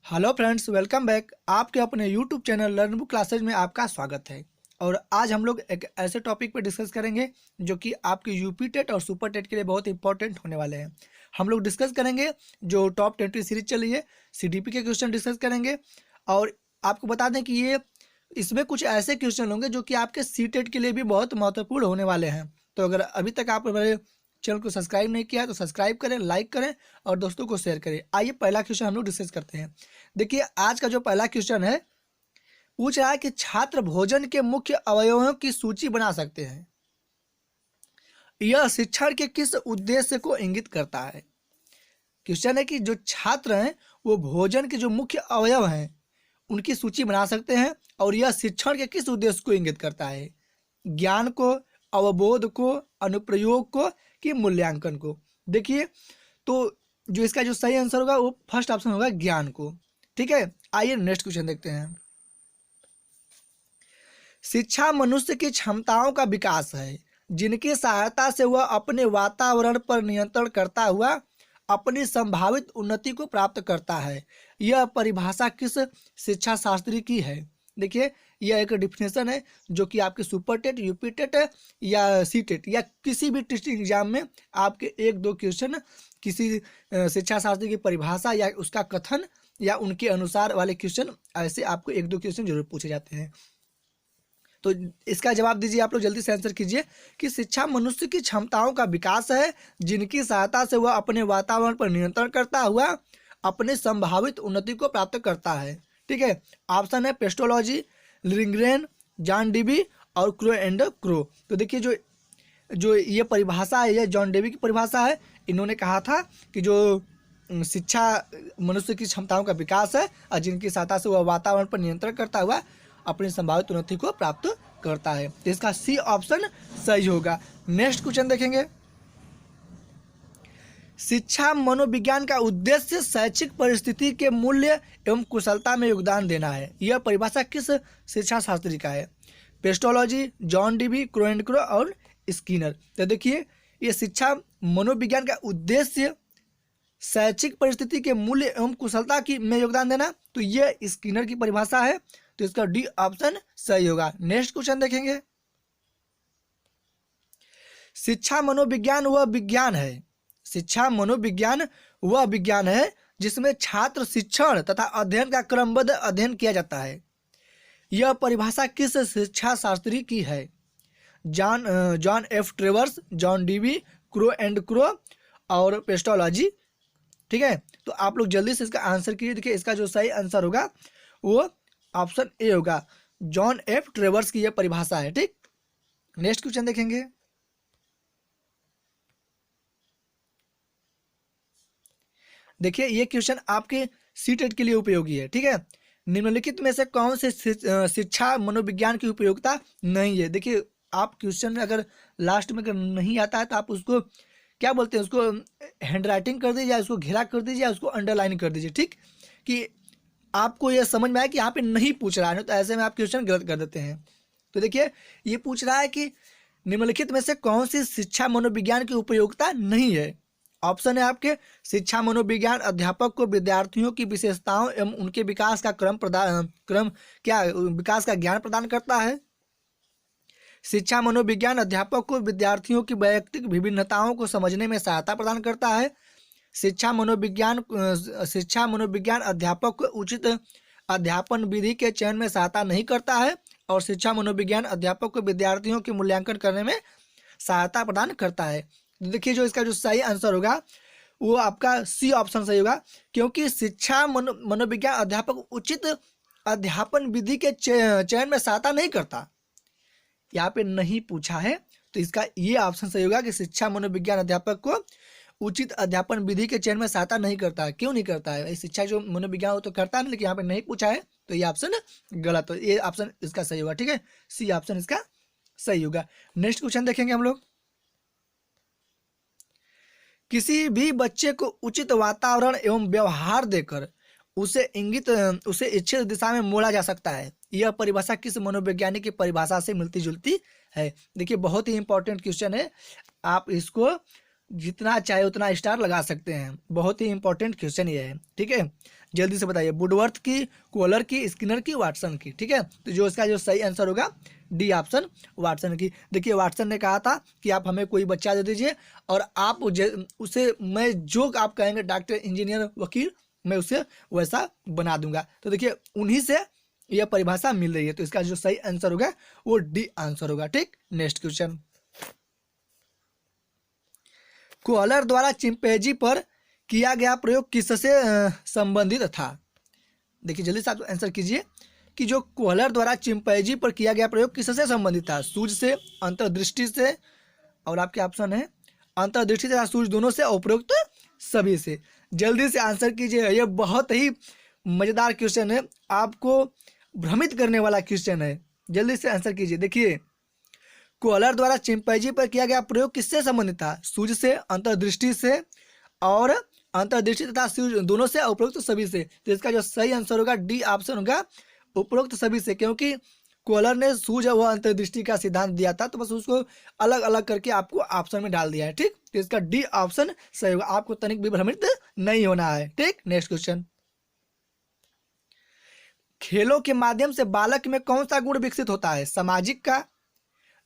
Hello friends, welcome back. आपके अपने YouTube channel learn book classes में आपका स्वागत है। और आज हम लोग एक ऐसे टॉपिक पर डिस्कस करेंगे जो कि आपके यूपी टेट और सुपर टेट के लिए बहुत इंपॉर्टेंट होने वाले हैं। हम लोग डिस्कस करेंगे जो टॉप 20 सीरीज चली है, सीडीपी के क्वेश्चन डिस्कस करेंगे। और आपको बता दें कि इसमें कुछ ऐसे क्वेश्चन होंगे जो कि आपके सी टेट के लिए भी बहुत महत्वपूर्ण होने वाले हैं। तो अगर अभी तक आप हमारे चैनल को सब्सक्राइब नहीं किया है तो सब्सक्राइब करें, लाइक करें और दोस्तों को शेयर करें। आइए पहला क्वेश्चन हम लोग डिस्कस करते हैं। देखिए, आज का जो पहला क्वेश्चन है, पूछ रहा है कि छात्र भोजन के मुख्य अवयवों की सूची बना सकते हैं। यह शिक्षण के किस उद्देश्य को इंगित करता है। क्वेश्चन है कि जो छात्र हैं वो भोजन के जो मुख्य अवयव हैं उनकी सूची बना सकते हैं और यह शिक्षण के किस उद्देश्य को इंगित करता है। ज्ञान को, अवबोध को, अनुप्रयोग को कि मूल्यांकन को। देखिए, तो जो इसका जो सही आंसर होगा वो फर्स्ट ऑप्शन होगा, ज्ञान को। ठीक है, आइए नेक्स्ट क्वेश्चन देखते हैं। शिक्षा मनुष्य की क्षमताओं का विकास है जिनकी सहायता से वह अपने वातावरण पर नियंत्रण करता हुआ अपनी संभावित उन्नति को प्राप्त करता है। यह परिभाषा किस शिक्षा शास्त्री की है। देखिए, यह एक डिफिनेशन है जो कि आपके सुपर टेट, यूपी टेट या सी टेट या किसी भी टेस्ट एग्जाम में आपके एक दो क्वेश्चन किसी शिक्षा शास्त्री की परिभाषा या उसका कथन या उनके अनुसार वाले क्वेश्चन, ऐसे आपको एक दो क्वेश्चन जरूर पूछे जाते हैं। तो इसका जवाब दीजिए, आप लोग जल्दी से आंसर कीजिए कि शिक्षा मनुष्य की क्षमताओं का विकास है जिनकी सहायता से वह अपने वातावरण पर नियंत्रण करता हुआ अपने संभावित उन्नति को प्राप्त करता है। ठीक है, ऑप्शन है पेस्टोलॉजी, लिंग्रेन, जॉन डीबी और क्रो एंड क्रो। तो देखिए, जो जो ये परिभाषा है, ये जॉन डेवी की परिभाषा है। इन्होंने कहा था कि जो शिक्षा मनुष्य की क्षमताओं का विकास है और जिनकी सहायता से वह वातावरण पर नियंत्रण करता हुआ अपनी संभावित उन्नति को प्राप्त करता है। तो इसका सी ऑप्शन सही होगा। नेक्स्ट क्वेश्चन देखेंगे। शिक्षा मनोविज्ञान का उद्देश्य शैक्षिक परिस्थिति के मूल्य एवं कुशलता में योगदान देना है। यह परिभाषा किस शिक्षा शास्त्री का है। Pestology, John dB, crow and crow और स्किनर। तो देखिए, ये शिक्षा मनोविज्ञान का उद्देश्य शैक्षिक परिस्थिति के मूल्य एवं कुशलता की में योगदान देना, तो ये स्किनर की परिभाषा है। तो इसका डी ऑप्शन सही होगा। नेक्स्ट क्वेश्चन देखेंगे। शिक्षा मनोविज्ञान वह विज्ञान है, शिक्षा मनोविज्ञान वह विज्ञान है जिसमें छात्र शिक्षण तथा अध्ययन का क्रमबद्ध अध्ययन किया जाता है। यह परिभाषा किस शिक्षा शास्त्री की है। John F ट्रेवर्स, John dB, crow and crow और पेस्टोलॉजी। ठीक है, तो आप लोग जल्दी से इसका आंसर कीजिए। देखिए, इसका जो सही आंसर होगा वो ऑप्शन ए होगा, जॉन एफ ट्रेवर्स की यह परिभाषा है। ठीक, नेक्स्ट क्वेश्चन देखेंगे। देखिए, ये क्वेश्चन आपके सी टेट के लिए उपयोगी है। ठीक है, निम्नलिखित में से कौन से शिक्षा मनोविज्ञान की उपयोगिता नहीं है। देखिए, आप क्वेश्चन अगर लास्ट में अगर नहीं आता है तो आप उसको क्या बोलते हैं, उसको हैंड राइटिंग कर दीजिए, उसको घेरा कर दीजिए, उसको अंडरलाइन कर दीजिए। ठीक, कि आपको यह समझ में आए कि यहाँ पे नहीं पूछ रहा है, तो ऐसे में आप क्वेश्चन गलत कर देते हैं। तो देखिए, ये पूछ रहा है कि निम्नलिखित में से कौन सी शिक्षा मनोविज्ञान की उपयोगिता नहीं है। ऑप्शन है आपके, शिक्षा मनोविज्ञान अध्यापक को विद्यार्थियों की विशेषताओं एवं उनके विकास का विकास का ज्ञान प्रदान करता है। शिक्षा मनोविज्ञान अध्यापक को विद्यार्थियों की वैयक्तिक विभिन्नताओं को समझने में सहायता प्रदान करता है। शिक्षा मनोविज्ञान अध्यापक को उचित अध्यापन विधि के चयन में सहायता नहीं करता है। और शिक्षा मनोविज्ञान अध्यापक को विद्यार्थियों के मूल्यांकन करने में सहायता प्रदान करता है। देखिए, जो इसका जो सही आंसर होगा वो आपका सी ऑप्शन सही होगा, क्योंकि शिक्षा मनोविज्ञान अध्यापक उचित अध्यापन विधि के चयन में सहायता नहीं करता। यहाँ पे नहीं पूछा है, तो इसका ये ऑप्शन सही होगा कि शिक्षा मनोविज्ञान अध्यापक को उचित अध्यापन विधि के चयन में सहायता नहीं करता है। क्यों नहीं करता है, शिक्षा जो मनोविज्ञान हो तो करता है ना, लेकिन यहाँ पे नहीं पूछा है, तो ये ऑप्शन गलत हो। ये ऑप्शन इसका सही होगा। ठीक है, सी ऑप्शन इसका सही होगा। नेक्स्ट क्वेश्चन देखेंगे हम लोग। किसी भी बच्चे को उचित वातावरण एवं व्यवहार देकर उसे इच्छित दिशा में मोड़ा जा सकता है। यह परिभाषा किस मनोवैज्ञानिक की परिभाषा से मिलती जुलती है। देखिए, बहुत ही इंपॉर्टेंट क्वेश्चन है, आप इसको जितना चाहे उतना स्टार लगा सकते हैं। बहुत ही इंपॉर्टेंट क्वेश्चन ये है, ठीक है। जल्दी से बताइए, वुडवर्थ की, कोहलर की, स्किनर की, वाटसन की, ठीक है। तो जो इसका जो सही आंसर होगा डी ऑप्शन, वाटसन की। देखिए वाटसन ने कहा था कि आप हमें कोई बच्चा दे दीजिए और आप उसे मैं जो आप कहेंगे डॉक्टर, इंजीनियर, वकील, मैं उसे वैसा बना दूंगा। तो देखिए उन्हीं से यह परिभाषा मिल रही है। तो इसका जो सही आंसर होगा वो डी आंसर होगा, ठीक। नेक्स्ट क्वेश्चन, कोहलर द्वारा चिंपैंजी पर किया गया प्रयोग किससे संबंधित था? देखिए जल्दी से आप आंसर कीजिए कि जो कोहलर द्वारा चिंपैंजी पर किया गया प्रयोग किससे संबंधित था? सूझ से, अंतर्दृष्टि से, और आपके ऑप्शन है अंतर्दृष्टि तथा सूझ दोनों से, उपरोक्त सभी से। जल्दी से आंसर कीजिए, यह बहुत ही मजेदार क्वेश्चन है, आपको भ्रमित करने वाला क्वेश्चन है। जल्दी से आंसर कीजिए। देखिए कोहलर द्वारा चिंपैंजी पर किया गया प्रयोग किससे संबंधित था? सूझ से, अंतर्दृष्टि से, और अंतर्दृष्टि तथा सूझ दोनों से, उपरोक्त सभी से। तो इसका जो सही आंसर होगा डी ऑप्शन होगा, उपरोक्त सभी से। क्योंकि कोहलर ने सूझ व अंतर्दृष्टि का सिद्धांत दिया था, तो बस उसको अलग अलग करके आपको ऑप्शन में डाल दिया है, ठीक। तो इसका डी ऑप्शन सही होगा, आपको तनिक भी भ्रमित नहीं होना है, ठीक। नेक्स्ट क्वेश्चन, खेलों के माध्यम से बालक में कौन सा गुण विकसित होता है? सामाजिक का,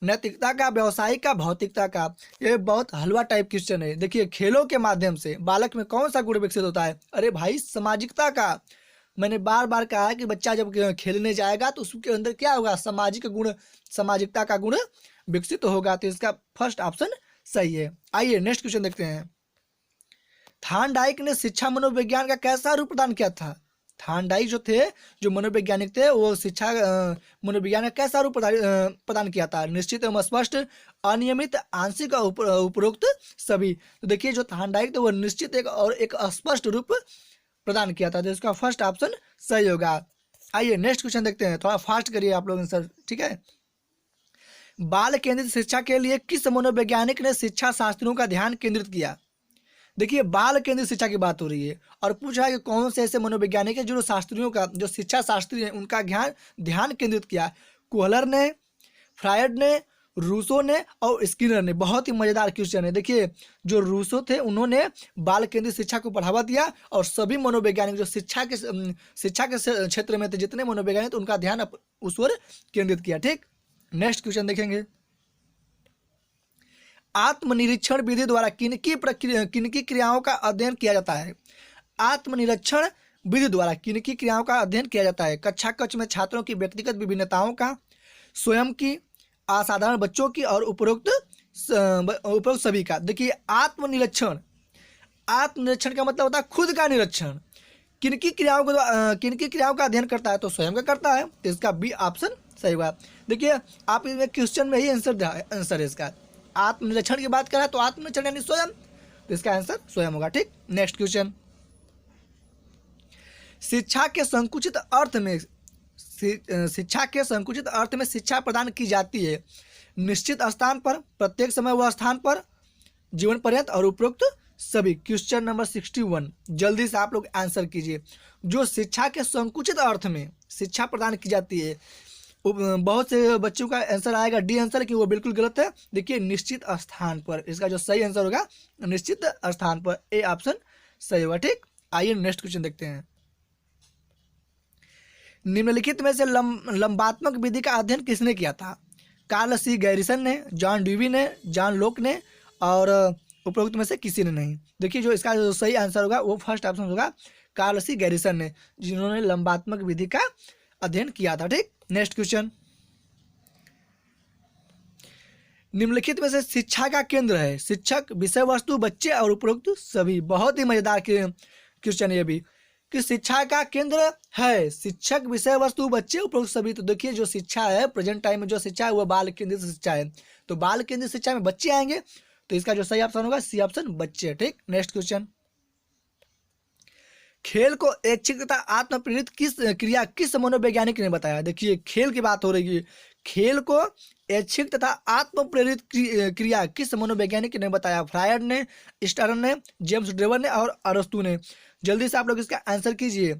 नैतिकता का, व्यवसायिक का, भौतिकता का? ये बहुत हलवा टाइप क्वेश्चन है। देखिए खेलों के माध्यम से बालक में कौन सा गुण विकसित होता है? अरे भाई सामाजिकता का। मैंने बार बार कहा है कि बच्चा जब खेलने जाएगा तो उसके अंदर क्या होगा? सामाजिक गुण, सामाजिकता का गुण विकसित होगा। तो इसका फर्स्ट ऑप्शन सही है। आइए नेक्स्ट क्वेश्चन देखते हैं, थार्नडाइक ने शिक्षा मनोविज्ञान का कैसा रूप प्रदान किया था? थार्नडाइक जो थे, जो मनोवैज्ञानिक थे, वो शिक्षा मनोविज्ञान का कैसा रूप प्रदान किया था? निश्चित एवं स्पष्ट, अनियमित, आंशिक, उपरोक्त सभी। तो देखिए जो थार्नडाइक थे वो निश्चित एक और एक स्पष्ट रूप प्रदान किया था। तो इसका फर्स्ट ऑप्शन सही होगा। आइए नेक्स्ट क्वेश्चन देखते हैं, थोड़ा फास्ट करिए आप लोग आंसर, ठीक है। बाल केंद्रित शिक्षा के लिए किस मनोवैज्ञानिक ने शिक्षा शास्त्रियों का ध्यान केंद्रित किया? देखिए बाल केंद्रित शिक्षा की बात हो रही है और पूछा है कि कौन से ऐसे मनोवैज्ञानिक है जो शास्त्रियों का, जो शिक्षा शास्त्री है, उनका ध्यान केंद्रित किया? कोहलर ने, फ्रायड ने, रूसो ने और स्किनर ने। बहुत ही मजेदार क्वेश्चन है। देखिए जो रूसो थे उन्होंने बाल केंद्रित शिक्षा को बढ़ावा दिया और सभी मनोवैज्ञानिक जो शिक्षा के क्षेत्र में थे, जितने मनोवैज्ञानिक, उनका ध्यान उस ओर केंद्रित किया, ठीक। नेक्स्ट क्वेश्चन देखेंगे, आत्मनिरीक्षण विधि द्वारा किनकी क्रियाओं का अध्ययन किया जाता है? आत्मनिरीक्षण विधि द्वारा किनकी क्रियाओं का अध्ययन किया जाता है? कक्षा कक्ष में छात्रों की व्यक्तिगत विभिन्नताओं का, स्वयं की, असाधारण बच्चों की, और उपरोक्त सभी का। देखिए आत्मनिरीक्षण, आत्मनिरीक्षण का मतलब होता है खुद का निरीक्षण। किनकी क्रियाओं का अध्ययन करता है? तो स्वयं का करता है। तो इसका बी ऑप्शन सही होगा। देखिए आप इसमें क्वेश्चन में ही आंसर है इसका। आत्मनिरीक्षण की बात करें तो आत्मनिरीक्षण यानी स्वयं, तो इसका आंसर स्वयं होगा, ठीक। नेक्स्ट क्वेश्चन, शिक्षा के संकुचित अर्थ में शिक्षा प्रदान की जाती है निश्चित स्थान पर, प्रत्येक समय व स्थान पर, जीवन पर्यंत, और उपरोक्त सभी। क्वेश्चन नंबर 61, जल्दी से आप लोग आंसर कीजिए। जो शिक्षा के संकुचित अर्थ में शिक्षा प्रदान की जाती है, बहुत से बच्चों का आंसर आएगा डी आंसर कि वो बिल्कुल गलत है। देखिए निश्चित स्थान पर, इसका जो सही आंसर होगा निश्चित स्थान पर, ए ऑप्शन सही होगा, ठीक। आइए नेक्स्ट क्वेश्चन देखते हैं, निम्नलिखित में से लंबात्मक विधि का अध्ययन किसने किया था? कार्ल सी गैरिसन ने, जॉन ड्यूवी ने, जॉन लोक ने, और उपरोक्त में से किसी ने नहीं। देखिए जो इसका जो सही आंसर होगा वो फर्स्ट ऑप्शन होगा, कार्ल सी गैरिसन ने, जिन्होंने लंबात्मक विधि का अध्ययन किया था, ठीक। नेक्स्ट क्वेश्चन, निम्नलिखित में से शिक्षा का केंद्र है शिक्षक, विषय वस्तु, बच्चे, और उपरोक्त सभी। बहुत ही मजेदार क्वेश्चन ये भी, कि शिक्षा का केंद्र है शिक्षक, विषय वस्तु, बच्चे, उपरोक्त सभी। तो देखिए जो शिक्षा है प्रेजेंट टाइम में जो शिक्षा है वो बाल केंद्रित शिक्षा है। तो बाल केंद्रित शिक्षा में बच्चे आएंगे, तो इसका जो सही ऑप्शन होगा सी ऑप्शन, बच्चे, ठीक। नेक्स्ट क्वेश्चन, खेल को ऐच्छिक तथा आत्म प्रेरित किस मनोवैज्ञानिक ने बताया? देखिए खेल की बात हो रही है, खेल को ऐच्छिक तथा आत्म प्रेरित क्रिया किस मनोवैज्ञानिक ने बताया? फ्रायड ने, स्टर्न ने, जेम्स ड्रेवर ने, और अरस्तु ने। जल्दी से आप लोग इसका आंसर कीजिए।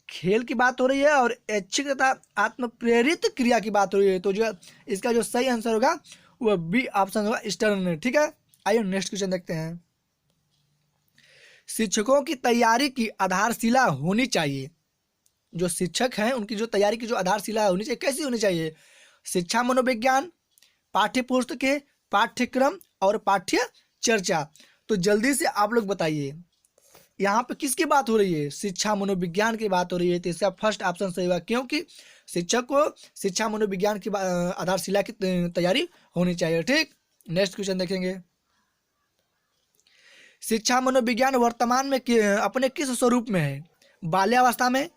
खेल की बात हो रही है और ऐच्छिक तथा आत्म प्रेरित क्रिया की बात हो रही है, तो जो इसका जो सही आंसर होगा वो बी ऑप्शन होगा, स्टर्न ने, ठीक है। आइए नेक्स्ट क्वेश्चन देखते हैं। शिक्षकों की तैयारी की आधारशिला होनी चाहिए। जो शिक्षक हैं उनकी जो तैयारी की जो आधारशिला होनी चाहिए, कैसी होनी चाहिए? शिक्षा मनोविज्ञान, पाठ्य पुस्तकें, पाठ्यक्रम और पाठ्य चर्चा। तो जल्दी से आप लोग बताइए, यहाँ पे किसकी बात हो रही है? शिक्षा मनोविज्ञान की बात हो रही है, तो इसका फर्स्ट ऑप्शन सही होगा, क्योंकि शिक्षक को शिक्षा मनोविज्ञान की आधारशिला की तैयारी होनी चाहिए। ठीक, नेक्स्ट क्वेश्चन देखेंगे। शिक्षा मनोविज्ञान वर्तमान में अपने किस स्वरूप में है? बाल्यावस्था में,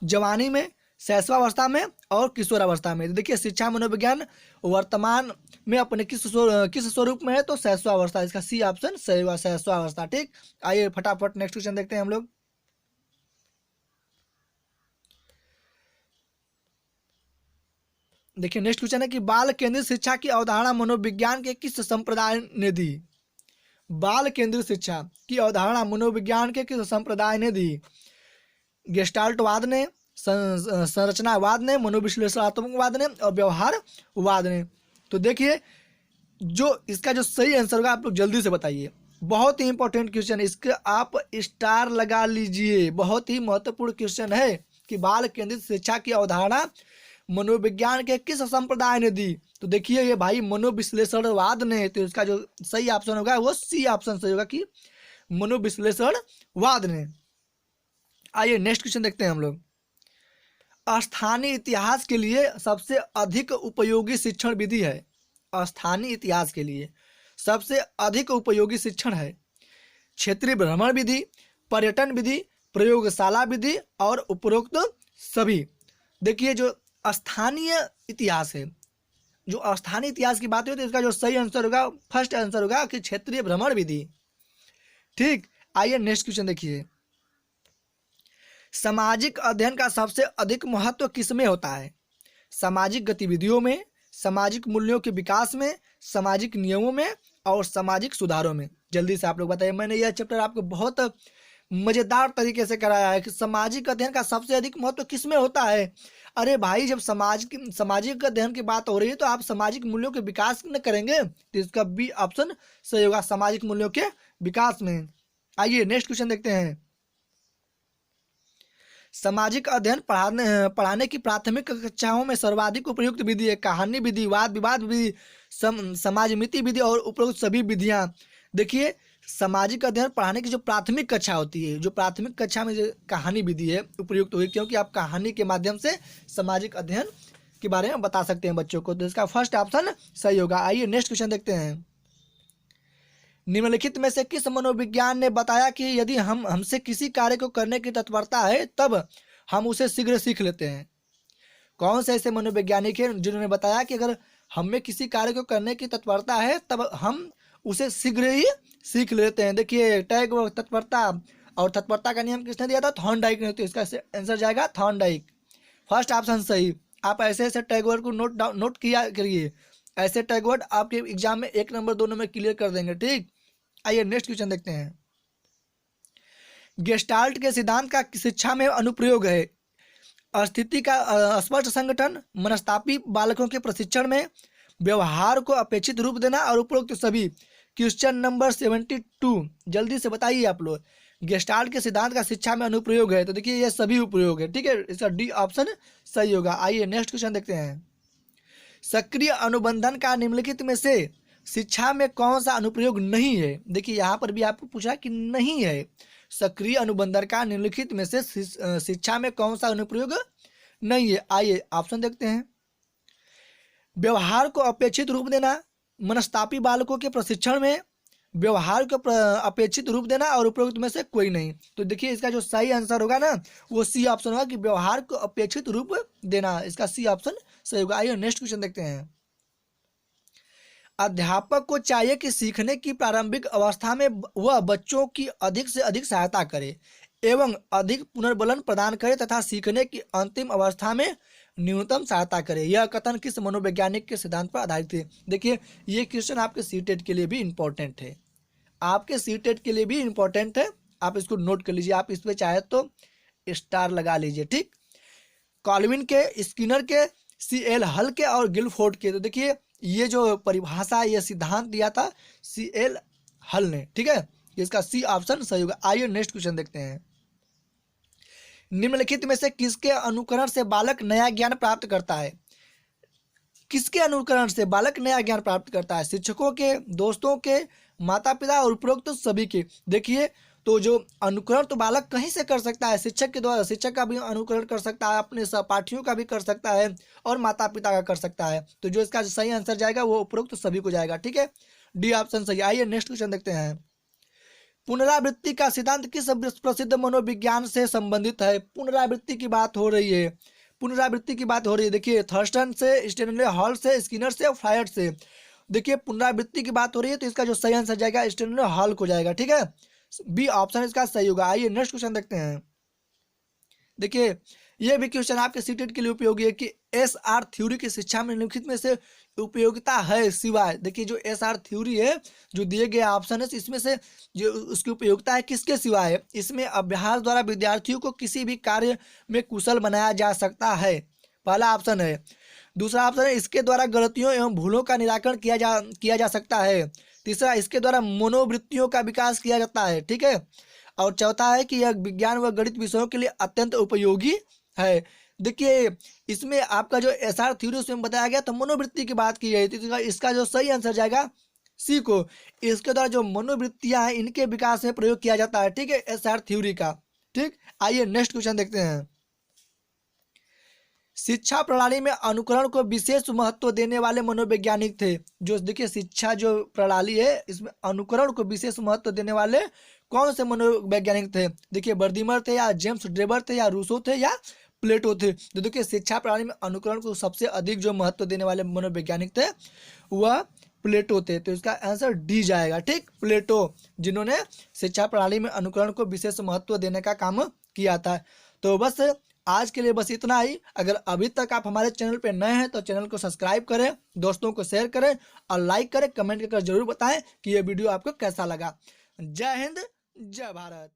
जवानी में, शैशवावस्था में और किशोरावस्था में। तो देखिए शिक्षा मनोविज्ञान वर्तमान में अपने किस स्वरूप में है? तो शैशवावस्था, इसका सी ऑप्शन सही होगा, शैशवावस्था। ठीक, आइए फटाफट नेक्स्ट क्वेश्चन देखते हैं हम लोग। देखिए नेक्स्ट क्वेश्चन है कि बाल केंद्रित शिक्षा की अवधारणा मनोविज्ञान के किस संप्रदाय ने दी? बाल केंद्रित शिक्षा की अवधारणा मनोविज्ञान के किस संप्रदाय ने दी? गेस्टाल्टवाद ने, संरचनावाद ने, मनोविश्लेषणात्मकवाद ने और व्यवहारवाद ने। तो देखिए जो इसका जो सही आंसर होगा आप लोग जल्दी से बताइए। बहुत ही इंपॉर्टेंट क्वेश्चन है, इसके आप स्टार लगा लीजिए। बहुत ही महत्वपूर्ण क्वेश्चन है कि बाल केंद्रित शिक्षा की अवधारणा मनोविज्ञान के किस संप्रदाय ने दी? तो देखिए ये भाई मनोविश्लेषणवाद ने। तो इसका जो सही ऑप्शन होगा वो सी ऑप्शन सही होगा कि मनोविश्लेषणवाद ने। आइए नेक्स्ट क्वेश्चन देखते हैं हम लोग। स्थानीय इतिहास के लिए सबसे अधिक उपयोगी शिक्षण विधि है। स्थानीय इतिहास के लिए सबसे अधिक उपयोगी शिक्षण है क्षेत्रीय भ्रमण विधि, पर्यटन विधि, प्रयोगशाला विधि और उपरोक्त सभी। देखिए जो स्थानीय इतिहास है, जो स्थानीय इतिहास की बात है, तो इसका जो सही आंसर होगा, फर्स्ट आंसर होगा कि क्षेत्रीय भ्रमण विधि। ठीक, आइए नेक्स्ट क्वेश्चन देखिए। सामाजिक अध्ययन का सबसे अधिक महत्व किसमें होता है? सामाजिक गतिविधियों में, सामाजिक मूल्यों के विकास में, सामाजिक नियमों में और सामाजिक सुधारों में। जल्दी से आप लोग बताइए। मैंने यह चैप्टर आपको बहुत मजेदार तरीके से कराया है कि सामाजिक अध्ययन का सबसे अधिक महत्व किसमें होता है। अरे भाई जब सामाजिक अध्ययन की बात हो रही है तो आप सामाजिक मूल्यों के विकास में करेंगे, तो इसका बी ऑप्शन सही होगा, सामाजिक मूल्यों के विकास में। आइए नेक्स्ट क्वेश्चन देखते हैं। सामाजिक अध्ययन पढ़ाने की प्राथमिक कक्षाओं में सर्वाधिक उपयुक्त विधि है कहानी विधि, वाद विवाद विधि, समाजमिति विधि और उपरोक्त सभी विधियां। देखिए सामाजिक अध्ययन पढ़ाने की जो प्राथमिक कक्षा होती है, जो प्राथमिक कक्षा में जो कहानी विधि है उपयुक्त हुई, क्योंकि आप कहानी के माध्यम से सामाजिक अध्ययन के बारे में बता सकते हैं बच्चों को। तो इसका फर्स्ट ऑप्शन सही होगा। आइए नेक्स्ट क्वेश्चन देखते हैं। निम्नलिखित में से किस मनोविज्ञान ने बताया कि यदि हमसे किसी कार्य को करने की तत्परता है तब हम उसे शीघ्र सीख लेते हैं? कौन से ऐसे मनोवैज्ञानिक हैं जिन्होंने बताया कि अगर हमें किसी कार्य को करने की तत्परता है तब हम उसे शीघ्र ही सीख लेते हैं? देखिए टैग व तत्परता, और तत्परता का नियम किसने दिया था? थॉर्नडाइक ने। तो इसका आंसर जाएगा थॉर्नडाइक, फर्स्ट ऑप्शन सही। आप ऐसे ऐसे टैग वर्ड को नोट किया करिए, ऐसे टैग वर्ड आपके एग्जाम में 1 नंबर 2 नंबर क्लियर कर देंगे। ठीक, आइए नेक्स्ट क्वेश्चन देखते हैं। गेस्टाल्ट के सिद्धांत का शिक्षा में अनुप्रयोग है स्थिति का स्पष्ट संगठन, मनस्तापी बालकों के प्रशिक्षण में, व्यवहार को अपेक्षित रूप देना और उपरोक्त सभी। क्वेश्चन नंबर 72 जल्दी से बताइए आप लोग। गेस्टाल्ट के सिद्धांत का शिक्षा में अनुप्रयोग है, तो देखिए ये सभी उपयोग है। ठीक है, इसका डी ऑप्शन सही होगा। आइए नेक्स्ट क्वेश्चन देखते हैं। सक्रिय अनुबंधन का निम्नलिखित में से शिक्षा में कौन सा अनुप्रयोग नहीं है? देखिए यहाँ पर भी आपको पूछा कि नहीं है। सक्रिय अनुबंधन का निम्नलिखित में से शिक्षा में कौन सा अनुप्रयोग नहीं है? आइए ऑप्शन देखते हैं। व्यवहार को अपेक्षित रूप देना, मनस्तापी बालकों के प्रशिक्षण में, व्यवहार को अपेक्षित रूप देना और उपरोक्त में से कोई नहीं। तो देखिए इसका जो सही आंसर होगा ना वो सी ऑप्शन होगा कि व्यवहार को अपेक्षित रूप देना, इसका सी ऑप्शन सही होगा। आइए नेक्स्ट क्वेश्चन देखते हैं। अध्यापक को चाहिए कि सीखने की प्रारंभिक अवस्था में वह बच्चों की अधिक से अधिक सहायता करे एवं अधिक पुनर्बलन प्रदान करे तथा सीखने की अंतिम अवस्था में न्यूनतम सहायता करे। यह कथन किस मनोवैज्ञानिक के सिद्धांत पर आधारित है? देखिए ये क्वेश्चन आपके सीटेट के लिए भी इम्पोर्टेंट है, आपके सीटेट के लिए भी इम्पोर्टेंट है। आप इसको नोट कर लीजिए, आप इस पर चाहे तो स्टार लगा लीजिए। ठीक, कॉल्विन के, स्किनर के, CL हल के और गिलफोर्ड के। तो देखिए ये जो परिभाषा, ये सिद्धांत दिया था CL हल ने। ठीक है, इसका सी ऑप्शन सही होगा। आइए नेक्स्ट क्वेश्चन देखते हैं। निम्नलिखित में से किसके अनुकरण से बालक नया ज्ञान प्राप्त करता है? किसके अनुकरण से बालक नया ज्ञान प्राप्त करता है? शिक्षकों के, दोस्तों के, माता पिता और उपरोक्त तो सभी के। देखिए, तो जो अनुकरण तो बालक कहीं से कर सकता है, शिक्षक के द्वारा। शिक्षक का भी अनुकरण कर सकता है, अपने सहपाठियों का भी कर सकता है, और माता पिता का कर सकता है। तो जो इसका सही आंसर जाएगा वो उपरोक्त तो सभी को जाएगा। ठीक है, डी ऑप्शन सही। आइए नेक्स्ट क्वेश्चन देखते हैं। पुनरावृत्ति का सिद्धांत किस प्रसिद्ध मनोविज्ञान से संबंधित है? पुनरावृत्ति की बात हो रही है, पुनरावृत्ति की बात हो रही है। देखिए, थर्स्टन से, स्टेनले हॉल से, स्किनर से और फ्रायड से। देखिए, पुनरावृत्ति की बात हो रही है, तो इसका जो सही आंसर जाएगा स्टेनले हॉल को जाएगा। ठीक है, बी ऑप्शन इसका सही होगा। आइए नेक्स्ट क्वेश्चन देखते हैं। देखिए, यह भी क्वेश्चन आपके सीटेट के लिए उपयोगी है कि एस आर थ्योरी की शिक्षा में निम्नलिखित में से उपयोगिता है सिवाय। देखिए, जो एस आर थ्योरी है, जो दिए गए ऑप्शन है, इसमें से जो उसकी उपयोगिता है किसके सिवाय है? इसमें अभ्यास द्वारा विद्यार्थियों को किसी भी कार्य में कुशल बनाया जा सकता है, पहला ऑप्शन है। दूसरा ऑप्शन है, इसके द्वारा गलतियों एवं भूलों का निराकरण किया जा सकता है। तीसरा, इसके द्वारा मनोवृत्तियों का विकास किया जाता है। ठीक है, और चौथा है कि यह विज्ञान व गणित विषयों के लिए अत्यंत उपयोगी है। देखिए, इसमें आपका जो एस आर थ्योरी उसमें बताया गया तो मनोवृत्ति की बात की गई थी, तो इसका जो सही आंसर जाएगा सी को। इसके द्वारा जो मनोवृत्तियां हैं इनके विकास में प्रयोग किया जाता है। ठीक है, एस आर थ्योरी का। ठीक, आइए नेक्स्ट क्वेश्चन देखते हैं। शिक्षा प्रणाली में अनुकरण को विशेष महत्व देने वाले मनोवैज्ञानिक थे। जो देखिए, शिक्षा जो प्रणाली है इसमें अनुकरण को विशेष महत्व देने वाले कौन से मनोवैज्ञानिक थे? देखिए, बर्दिमर थे, या जेम्स ड्रेबर थे, या रूसो थे, या प्लेटो थे। तो देखिए, शिक्षा प्रणाली में अनुकरण को सबसे अधिक जो महत्व देने वाले मनोवैज्ञानिक थे वह प्लेटो थे। तो इसका आंसर डी जाएगा। ठीक, प्लेटो, जिन्होंने शिक्षा प्रणाली में अनुकरण को विशेष महत्व देने का काम किया था। तो बस आज के लिए बस इतना ही। अगर अभी तक आप हमारे चैनल पे नए हैं तो चैनल को सब्सक्राइब करें, दोस्तों को शेयर करें और लाइक करें, कमेंट करके जरूर बताएं कि ये वीडियो आपको कैसा लगा। जय हिंद, जय भारत।